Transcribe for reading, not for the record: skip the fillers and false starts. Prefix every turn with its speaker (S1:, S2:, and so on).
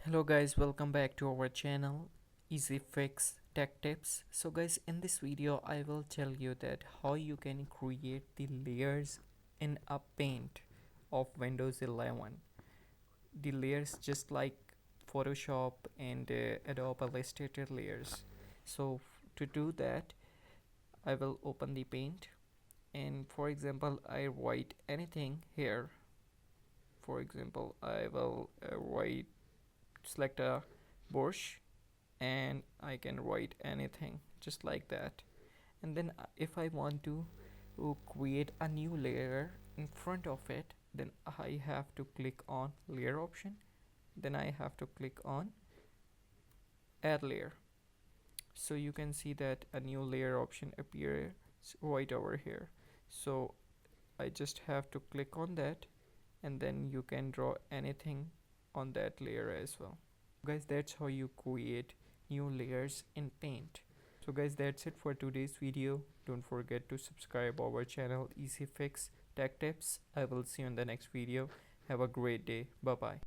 S1: Hello guys, welcome back to our channel Easy Fix Tech Tips. So guys, in this video I will tell you that how you can create the layers in a paint of Windows 11. The layers just like Photoshop and Adobe Illustrator layers. So to do that, I will open the paint, and for example I write anything here. For example, I will write select a bush, and I can write anything just like that. And then if I want to create a new layer in front of it, then I have to click on layer option, then I have to click on add layer. So you can see that a new layer option appears right over here. So I just have to click on that, and then you can draw anything on that layer as well. Guys, that's how you create new layers in paint. So guys, that's it for today's video. Don't forget to subscribe our channel Easy Fix Tech Tips. I will see you in the next video. Have a great day. Bye bye.